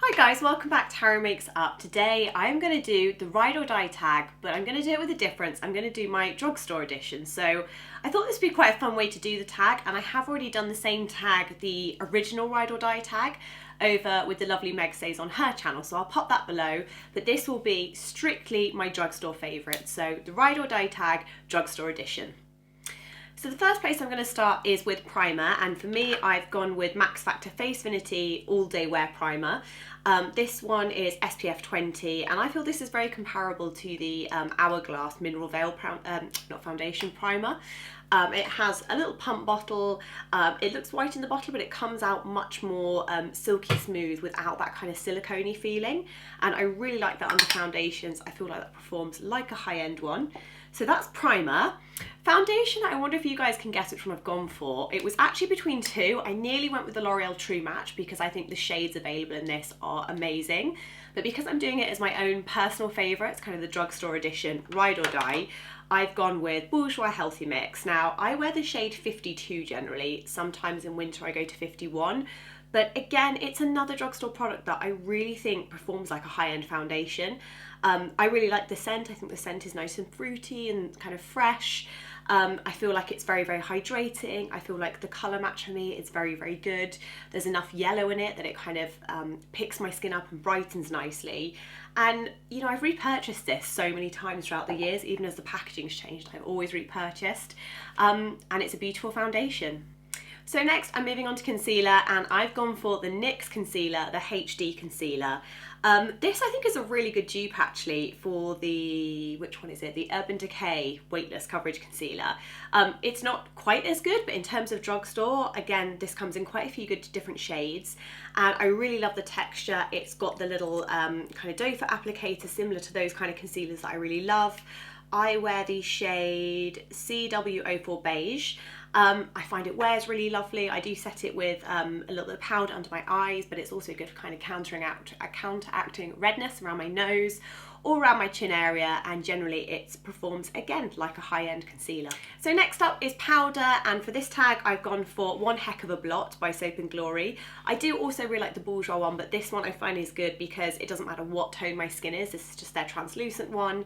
Hi guys, welcome back to Harry Makes Up. Today I am going to do the Ride or Die tag, but I'm going to do it with a difference. I'm going to do my drugstore edition. So I thought this would be quite a fun way to do the tag, and I have already done the same tag, the original Ride or Die tag, over with the lovely Meg Says on her channel, so I'll pop that below. But this will be strictly my drugstore favourite, so the Ride or Die tag, drugstore edition. So the first place I'm going to start is with primer, and for me I've gone with Factor Face Finity All Day Wear Primer. This one is SPF 20, and I feel this is very comparable to the Hourglass Mineral Veil foundation primer. It has a little pump bottle. It looks white in the bottle, but it comes out much more silky smooth without that kind of silicone-y feeling, and I really like that under foundations. I feel like that performs like a high-end one. So that's primer. Foundation, I wonder if you guys can guess which one I've gone for. It was actually between two. I nearly went with the L'Oreal True Match because I think the shades available in this are amazing. But because I'm doing it as my own personal favourite, it's kind of the drugstore edition, Ride or Die, I've gone with Bourjois Healthy Mix. Now, I wear the shade 52 generally. Sometimes in winter I go to 51. But again, it's another drugstore product that I really think performs like a high-end foundation. I really like the scent. I think the scent is nice and fruity and kind of fresh. I feel like it's very, very hydrating. I feel like the colour match for me is very, very good. There's enough yellow in it that it kind of picks my skin up and brightens nicely. And, you know, I've repurchased this so many times throughout the years, even as the packaging's changed, I've always repurchased. And it's a beautiful foundation. So next I'm moving on to concealer, and I've gone for the Nyx Concealer, the HD Concealer. This I think is a really good dupe actually for the, which one is it? The Urban Decay Weightless Coverage Concealer. It's not quite as good, but in terms of drugstore, again, this comes in quite a few good different shades. And I really love the texture. It's got the little kind of doe foot applicator similar to those kind of concealers that I really love. I wear the shade CW04 Beige. I find it wears really lovely. I do set it with a little bit of powder under my eyes, but it's also good for kind of counteracting redness around my nose or around my chin area, and generally it performs again like a high-end concealer. So next up is powder, and for this tag I've gone for One Heck of a Blot by Soap & Glory. I do also really like the Bourjois one, but this one I find is good because it doesn't matter what tone my skin is. This is just their translucent one.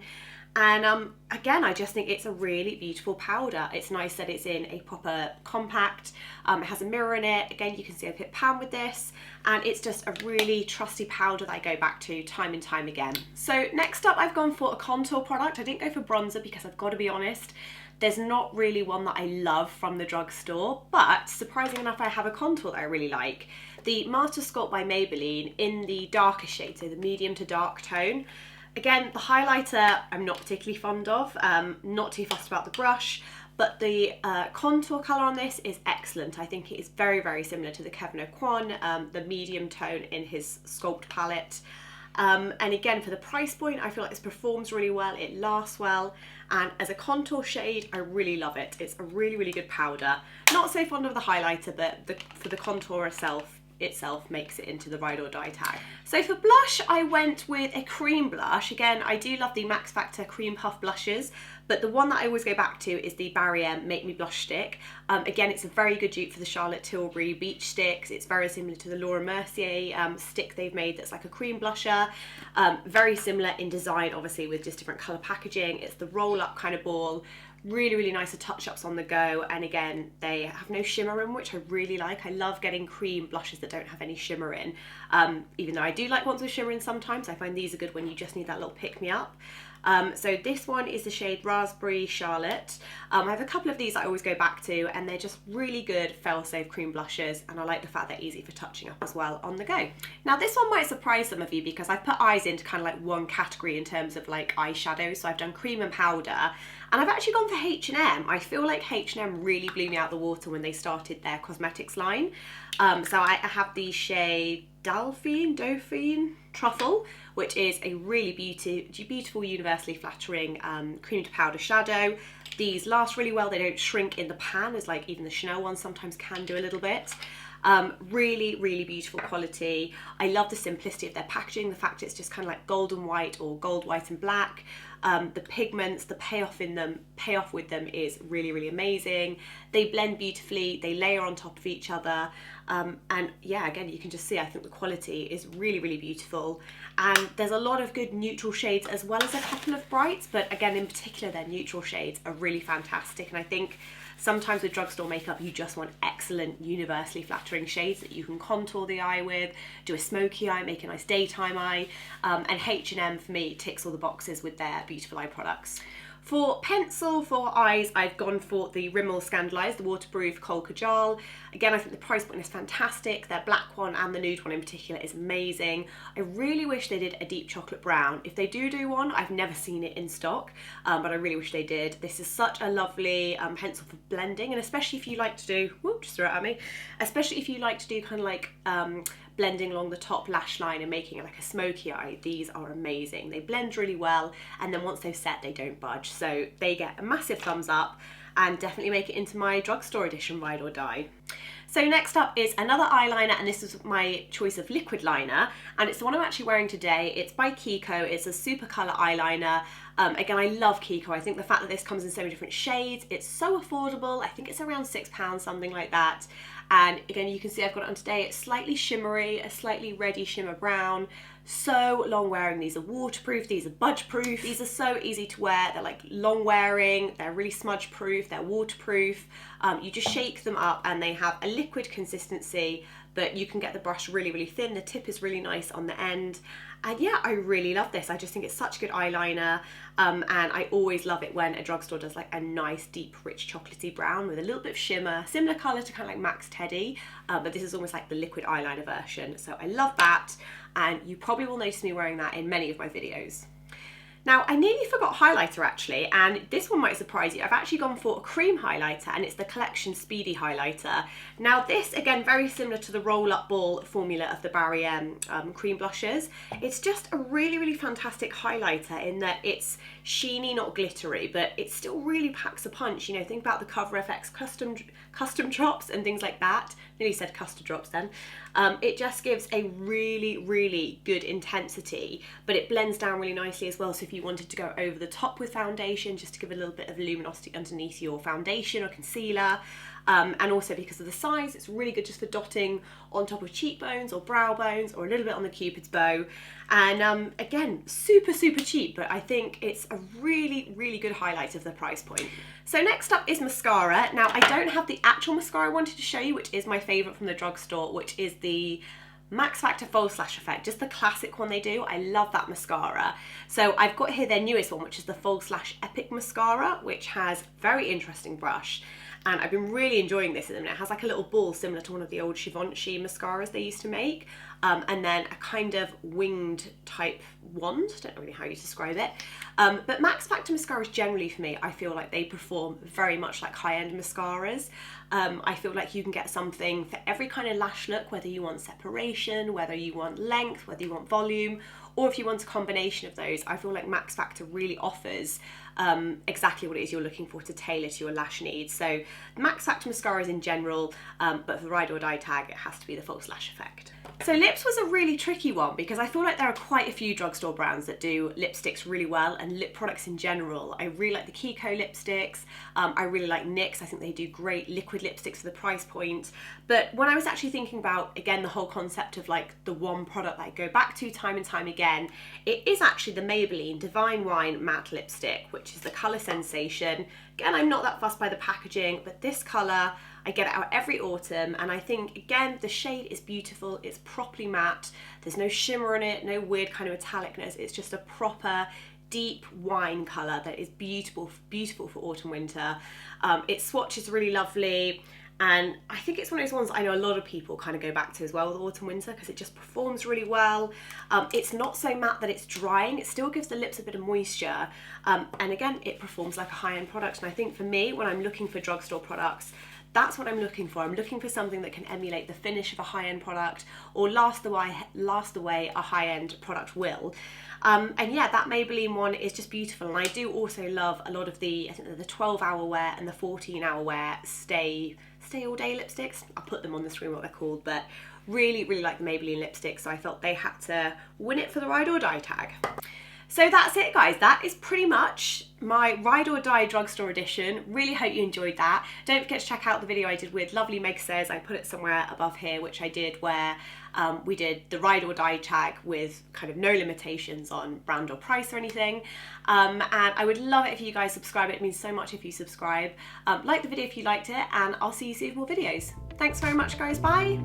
And again, I just think it's a really beautiful powder. It's nice that it's in a proper compact. It has a mirror in it. Again, you can see I've hit pan with this, and it's just a really trusty powder that I go back to time and time again. So next up, I've gone for a contour product. I didn't go for bronzer because I've got to be honest, there's not really one that I love from the drugstore, but surprising enough, I have a contour that I really like. The Master Sculpt by Maybelline in the darker shade, so the medium to dark tone. Again, the highlighter I'm not particularly fond of, not too fussed about the brush, but the contour colour on this is excellent. I think it is very, very similar to the Kevin Aucoin, the medium tone in his Sculpt palette. And again, for the price point, I feel like this performs really well, it lasts well, and as a contour shade, I really love it. It's a really, really good powder. Not so fond of the highlighter, but for the contour itself makes it into the Ride or Die tag. So for blush, I went with a cream blush. Again, I do love the Max Factor Cream Puff blushes, but the one that I always go back to is the Barrier Make Me Blush Stick. Again, it's a very good dupe for the Charlotte Tilbury Beach Sticks. It's very similar to the Laura Mercier stick they've made that's like a cream blusher. Very similar in design, obviously, with just different colour packaging. It's the roll-up kind of ball. Really, really nice touch-ups on the go, and again, they have no shimmer in, which I really like. I love getting cream blushes that don't have any shimmer in, even though I do like ones with shimmer in sometimes. I find these are good when you just need that little pick-me-up. So this one is the shade Raspberry Charlotte. I have a couple of these that I always go back to, and they're just really good fail-safe cream blushes, and I like the fact they're easy for touching up as well on the go. Now this one might surprise some of you because I've put eyes into kind of like one category in terms of like eyeshadow, so I've done cream and powder, and I've actually gone for H&M. I feel like H&M really blew me out the water when they started their cosmetics line. So I have the shade Dauphine Truffle, which is a really beautiful, universally flattering cream to powder shadow. These last really well. They don't shrink in the pan as like even the Chanel ones sometimes can do a little bit. Really, really beautiful quality. I love the simplicity of their packaging, the fact it's just kind of like gold and white or gold, white and black. The pigments, the payoff with them is really, really amazing. They blend beautifully, they layer on top of each other. And yeah, again, you can just see, I think the quality is really, really beautiful. And there's a lot of good neutral shades as well as a couple of brights, but again, in particular, their neutral shades are really fantastic. And I think sometimes with drugstore makeup, you just want excellent, universally flattering shades that you can contour the eye with, do a smoky eye, make a nice daytime eye. And H&M, for me, ticks all the boxes with their beautiful eye products. For pencil for eyes, I've gone for the Rimmel Scandaleyes, the waterproof Kohl Kajal. Again, I think the price point is fantastic. Their black one and the nude one in particular is amazing. I really wish they did a deep chocolate brown. If they do one, I've never seen it in stock, but I really wish they did. This is such a lovely pencil for blending, and especially if you like to do, whoop, just threw it at me, especially if you like to do kind of like blending along the top lash line and making it like a smoky eye, these are amazing. They blend really well, and then once they've set, they don't budge. So they get a massive thumbs up and definitely make it into my drugstore edition ride or die. So next up is another eyeliner, and this is my choice of liquid liner, and it's the one I'm actually wearing today. It's by Kiko. It's a super colour eyeliner. Again, I love Kiko. I think the fact that this comes in so many different shades, it's so affordable. I think it's around £6, something like that. And again, you can see I've got it on today. It's slightly shimmery, a slightly reddy shimmer brown. So long wearing. These are waterproof, these are budge proof. These are so easy to wear. They're like long wearing, they're really smudge proof, they're waterproof. You just shake them up and they have a liquid consistency, but you can get the brush really, really thin. The tip is really nice on the end. And yeah, I really love this. I just think it's such a good eyeliner. And I always love it when a drugstore does like a nice, deep, rich chocolatey brown with a little bit of shimmer, similar colour to kind of like Max Teddy, but this is almost like the liquid eyeliner version. So I love that. And you probably will notice me wearing that in many of my videos. Now, I nearly forgot highlighter actually, and this one might surprise you. I've actually gone for a cream highlighter, and it's the Collection Speedy highlighter. Now this, again, very similar to the roll-up ball formula of the Barry cream blushes. It's just a really, really fantastic highlighter in that it's sheeny, not glittery, but it still really packs a punch. You know, think about the Cover FX custom drops and things like that. Nearly said custard drops then. It just gives a really, really good intensity, but it blends down really nicely as well. So if you wanted to go over the top with foundation, just to give a little bit of luminosity underneath your foundation or concealer, and also because of the size, it's really good just for dotting on top of cheekbones or brow bones or a little bit on the Cupid's bow. And again, super, super cheap, but I think it's a really, really good highlight of the price point. So next up is mascara. Now, I don't have the actual mascara I wanted to show you, which is my favourite from the drugstore, which is the Max Factor False Lash Effect, just the classic one they do. I love that mascara. So I've got here their newest one, which is the False Lash Epic Mascara, which has very interesting brush. And I've been really enjoying this at the minute. It has like a little ball similar to one of the old Givenchy mascaras they used to make. And then a kind of winged type wand. I don't know really how you describe it. But Max Factor mascaras generally for me, I feel like they perform very much like high-end mascaras. I feel like you can get something for every kind of lash look, whether you want separation, whether you want length, whether you want volume, or if you want a combination of those. I feel like Max Factor really offers exactly what it is you're looking for to tailor to your lash needs. So Max Factor mascaras in general, but for the Ride or Die tag, it has to be the False Lash Effect. So lips was a really tricky one because I feel like there are quite a few drugstore brands that do lipsticks really well, and lip products in general. I really like the Kiko lipsticks. I really like NYX. I think they do great liquid lipsticks for the price point. But when I was actually thinking about, again, the whole concept of like the one product that I go back to time and time again, it is actually the Maybelline Divine Wine Matte Lipstick, which is the colour Sensation. Again, I'm not that fussed by the packaging, but this colour, I get it out every autumn, and I think, again, the shade is beautiful. It's properly matte. There's no shimmer in it, no weird kind of metallicness. It's just a proper deep wine colour that is beautiful, beautiful for autumn, winter. Its swatch is really lovely. And I think it's one of those ones I know a lot of people kind of go back to as well with autumn winter because it just performs really well. It's not so matte that it's drying. It still gives the lips a bit of moisture. And again, it performs like a high-end product. And I think for me, when I'm looking for drugstore products, that's what I'm looking for. I'm looking for something that can emulate the finish of a high-end product or last the way a high-end product will. And yeah, that Maybelline one is just beautiful. And I do also love a lot of the, I think the 12-hour wear and the 14-hour wear stay Stay All Day lipsticks. I'll put them on the screen what they're called, but really, really like the Maybelline lipstick, so I felt they had to win it for the Ride or Die tag. So that's it, guys. That is pretty much my Ride or Die Drugstore edition. Really hope you enjoyed that. Don't forget to check out the video I did with lovely Meg Says. I put it somewhere above here, which I did where we did the Ride or Die tag with kind of no limitations on brand or price or anything. And I would love it if you guys subscribe. It means so much if you subscribe. Like the video if you liked it, and I'll see you soon with more videos. Thanks very much, guys. Bye.